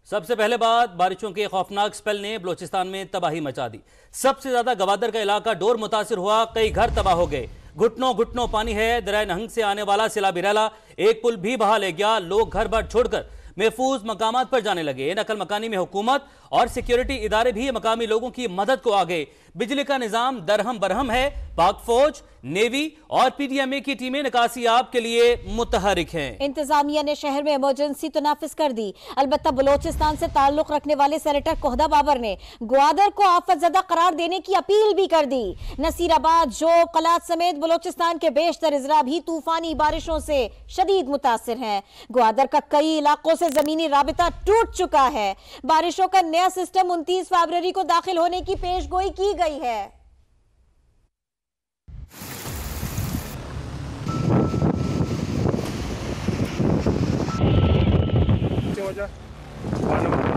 सबसे पहले बात, बारिशों के खौफनाक स्पेल ने बलोचिस्तान में तबाही मचा दी। सबसे ज्यादा गवादर का इलाका डोर मुतासिर हुआ, कई घर तबाह हो गए। घुटनों घुटनों पानी है। दरिया नहंग से आने वाला सैलाबी रैला एक पुल भी बहा ले गया। लोग घर बार छोड़कर महफूज मकामात पर जाने लगे। नकल मकानी में हुकूमत और सिक्योरिटी इदारे भी मकामी लोगों की मदद को आ गए। बिजली का निजाम दरहम बरहम है। पाक फौज, नेवी और पीडीएमए की टीमें निकासी आप के लिए मुतहरिक हैं। इंतजामिया ने शहर में इमरजेंसी तो नाफिज कर दी। अलबत्ता बलोचिस्तान से ताल्लुक रखने वाले सेनेटर कोहदा बाबर ने ग्वादर को आफतजदा करार देने की अपील भी कर दी। नसीराबाद, जोब, कलात समेत बलोचिस्तान के बेशतर इजला भी तूफानी बारिशों से शदीद मुतासिर हैं। ग्वादर का कई इलाकों से जमीनी राबिता टूट चुका है। बारिशों का नया सिस्टम 29 फरवरी को दाखिल होने की पेशगोई की गई है।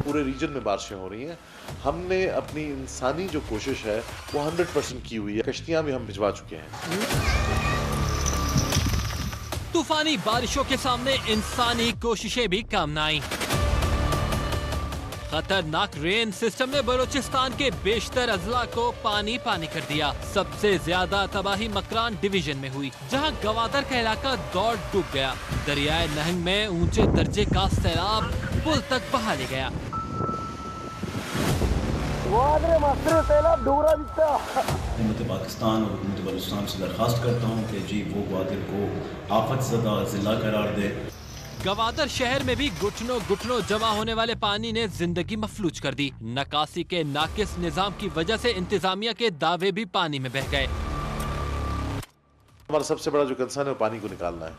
पूरे रीजन में बारिशें हो रही हैं। हमने अपनी इंसानी जो कोशिश है वो 100% की हुई है। कश्तियां भी हम भिजवा चुके हैं। तूफानी बारिशों के सामने इंसानी कोशिशें भी काम न आई। खतरनाक रेन सिस्टम ने बलूचिस्तान के बेशतर अजला को पानी पानी कर दिया। सबसे ज्यादा तबाही मकरान डिवीजन में हुई, जहां गवादर का इलाका दौड़ डूब गया। दरियाए नहंग में ऊंचे दर्जे का सैलाब पुल तक बहा ले गया। हुकूमत पाकिस्तान और हुकूमत बलूचिस्तान से दरख्वास्त करता हूँ कि जी वो ग्वादर को आफतज़दा जिला करार दे। गवादर शहर में भी घुटनों घुटनों जमा होने वाले पानी ने जिंदगी मफलूज कर दी। नकासी के नाकिस निजाम की वजह से इंतजामिया के दावे भी पानी में बह गए। हमारा सबसे बड़ा जो कंसर्न है वो पानी को निकालना है।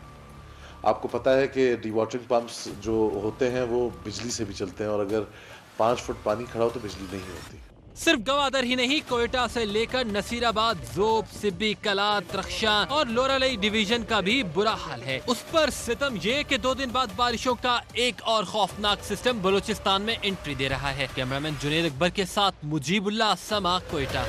आपको पता है कि डीवाटरिंग पंप्स जो होते हैं वो बिजली से भी चलते हैं और अगर 5 फुट पानी खड़ा हो तो बिजली नहीं होती। सिर्फ गवादर ही नहीं, कोयटा से लेकर नसीराबाद, जोब, सिब्बी, कलात, रक्षा और लोरालई डिवीजन का भी बुरा हाल है। उस पर सितम ये कि 2 दिन बाद बारिशों का एक और खौफनाक सिस्टम बलूचिस्तान में एंट्री दे रहा है। कैमरामैन जुनेद अकबर के साथ मुजीबुल्लाह समा, कोयटा।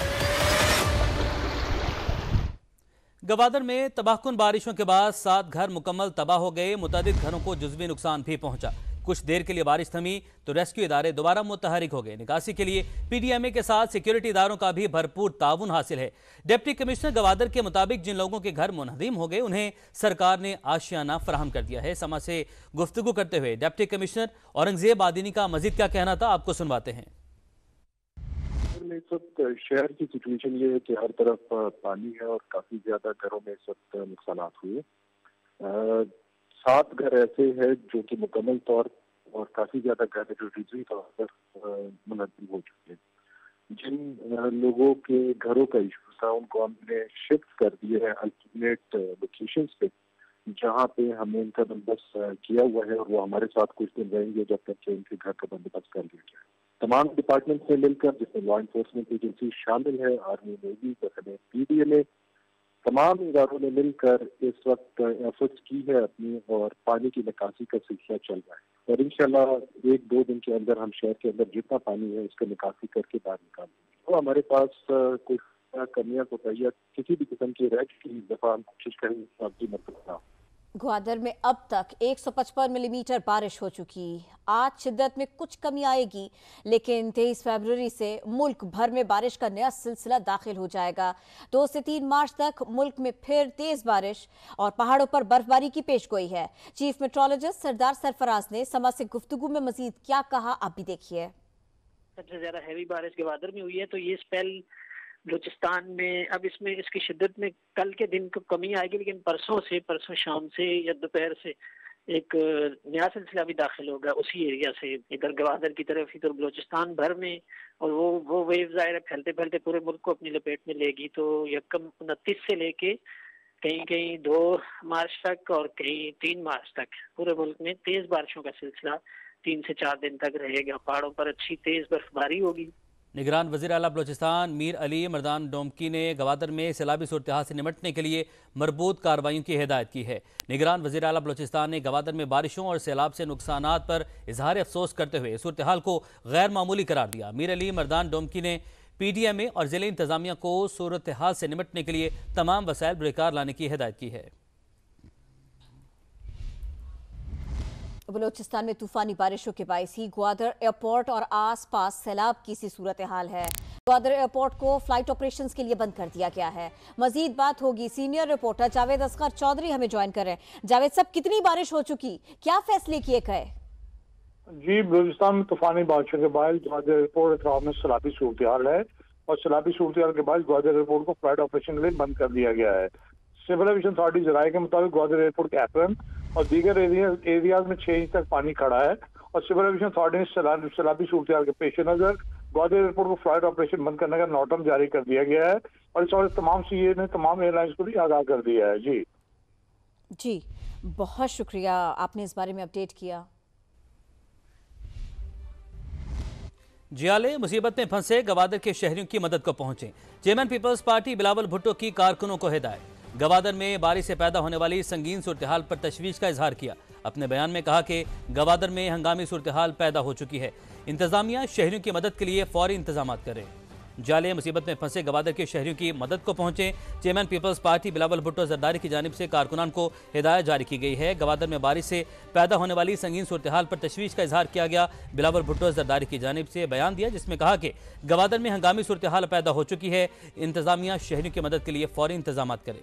गवादर में तबाहकुन बारिशों के बाद 7 घर मुकम्मल तबाह हो गए। मुतादिद घरों को जुज़वी नुकसान भी पहुंचा। कुछ देर के लिए बारिश थमी तो रेस्क्यू इदारे दोबारा मुतहरिक हो गए। निकासी के लिए पीडीएमए के साथ सिक्योरिटी इदारों का भी भरपूर ताउन हासिल है। डिप्टी कमिश्नर गवादर के मुताबिक जिन लोगों के घर मुनहदीम हो गए उन्हें सरकार ने आशियाना फराहम कर दिया है। समा से गुफ्तगू करते हुए डिप्टी कमिश्नर औरंगजेब आदिनी का मजीद क्या कहना था, आपको सुनवाते हैं। इस वक्त शहर की सिचुएशन ये है कि हर तरफ पानी है और काफी ज्यादा घरों में इस वक्त नुकसान हुए। 7 घर ऐसे हैं जो कि मुकम्मल तौर और काफी ज्यादा घर जो रिजवी तौर पर मुनज़्ज़म हो चुके हैं। जिन लोगों के घरों का इशू था उनको हमने शिफ्ट कर दिए हैं अल्टरनेट लोकेशंस पे, जहाँ पे हमने इनका बंदोबस्त किया हुआ है और वो हमारे साथ कुछ दिन रहेंगे जब तक कि इनके घर का बंदोबस्त कर लिया जाए। तमाम डिपार्टमेंट से मिलकर, जिसमें लॉ इन्फोर्समेंट एजेंसी शामिल है, आर्मी, नेवी, पीडीएमए, तमाम इदारों ने मिलकर इस वक्त एफर्ट्स की है अपनी और पानी की निकासी का सिलसिला चल रहा है। और इंशाल्लाह 1-2 दिन के अंदर हम शहर के अंदर जितना पानी है उसका निकासी करके बाहर निकाल देंगे। तो हमारे पास कोई कमियां कोताहियां किसी भी किस्म की रह चुकी, इस दफा हम कोशिश करेंगे आपकी मदद ना। ग्वादर में अब तक 155 मिलीमीटर बारिश हो चुकी। आज शिद्दत में कुछ कमी आएगी, लेकिन 23 फरवरी से मुल्क भर में बारिश का नया सिलसिला दाखिल हो जाएगा। 2 से 3 मार्च तक मुल्क में फिर तेज बारिश और पहाड़ों पर बर्फबारी की पेशगोई है। चीफ मेट्रोलॉजिस्ट सरदार सरफराज ने समा से गुफ्तगू में मजीद क्या कहा, आप भी देखिए। सबसे ज्यादा हैवी बारिश गवादर में हुई है, तो ये स्पेल बलूचिस्तान में अब इसमें इसकी शिद्दत में कल के दिन को कमी आएगी, लेकिन परसों शाम से या दोपहर से एक नया सिलसिला भी दाखिल होगा उसी एरिया से, इधर गवादर की तरफ, इधर बलूचिस्तान भर में। और वो वेव ज़ाहिर फैलते फैलते पूरे मुल्क को अपनी लपेट में लेगी। तो यकम 29 से लेके कहीं 2 मार्च तक और कहीं 3 मार्च तक पूरे मुल्क में तेज बारिशों का सिलसिला 3 से 4 दिन तक रहेगा। पहाड़ों पर अच्छी तेज बर्फबारी होगी। निगरान वज़ीर आला बलूचिस्तान मीर अली मर्दान डोमकी ने गवादर में सैलाबी सूरत-ए-हाल से निपटने के लिए मरबूत कार्रवाइयों की हिदायत की है। निगरान वज़ीर आला बलूचिस्तान ने गवादर में बारिशों और सैलाब से नुकसानात पर इजहार अफसोस करते हुए सूरत-ए-हाल को गैर मामूली करार दिया। मीर अली मर्दान डोमकी ने पीडीएमए और ज़िले इंतजामिया को सूरत-ए-हाल से निपटने के लिए तमाम वसाइल बेकार लाने की हिदायत की है। बलूचिस्तान में तूफानी बारिशों के बायस ही ग्वादर एयरपोर्ट और आसपास सैलाब की सी सूरत हाल है। ग्वादर एयरपोर्ट को फ्लाइट ऑपरेशंस के लिए बंद कर दिया गया है। मजीद बात होगी, सीनियर रिपोर्टर जावेद असगर चौधरी हमें ज्वाइन कर रहे हैं। जावेद साहब, कितनी बारिश हो चुकी, क्या फैसले किए गए? जी, बलूचिस्तान में तूफानी बारिशों के बाद ग्वादर एयरपोर्ट अतराफ में सैलाबी सूरत हाल है और सैलाबी सूरत हाल के बाद ग्वादर एयरपोर्ट को फ्लाइट ऑपरेशन के लिए बंद कर दिया गया है। सिविल एविएशन अथॉरिटी जराये के मुताबिक ग्वादर एयरपोर्ट के एप्रन और दीगर एरियाज में 6 इंच तक पानी खड़ा है और सिविल एविएशन अथॉरिटी ने सैलाबी सूरत हाल के पेश नजर ग्वादर एयरपोर्ट को फ्लाइट ऑपरेशन बंद करने का नोटम जारी कर दिया गया है और इस वक्त तमाम सीए ने तमाम एयरलाइंस को भी आगाह कर दिया है। जी, बहुत शुक्रिया, आपने इस बारे में अपडेट किया। जियाले मुसीबत में फंसे गवादर के शहरियों की मदद को पहुंचे। Chairman people's party Bilawal Bhutto की कारकुनों को हिदायत। गवादर में बारिश से पैदा होने वाली संगीन सूरत-ए-हाल पर तशवीश का इजहार किया। अपने बयान में कहा कि गवादर में हंगामी सूरत-ए-हाल पैदा हो चुकी है, इंतजामिया शहरियों की मदद के लिए फौरी इंतजाम करे। जाले मुसीबत में फंसे गवादर के शहरियों की मदद को पहुंचे। Chairman people's party Bilawal Bhutto Zardari की जानिब से कारकुनान को हिदायत जारी की गई है। गवादर में बारिश से पैदा होने वाली संगीन सूरत-ए-हाल पर तशवीश का इजहार किया गया। बिलावल भुट्टो जरदारी की जानिब से बयान दिया जिसमें कहा कि गवादर में हंगामी सूरत-ए-हाल पैदा हो चुकी है, इंतजामिया शहरियों की मदद के लिए फौरी इंतजाम करे।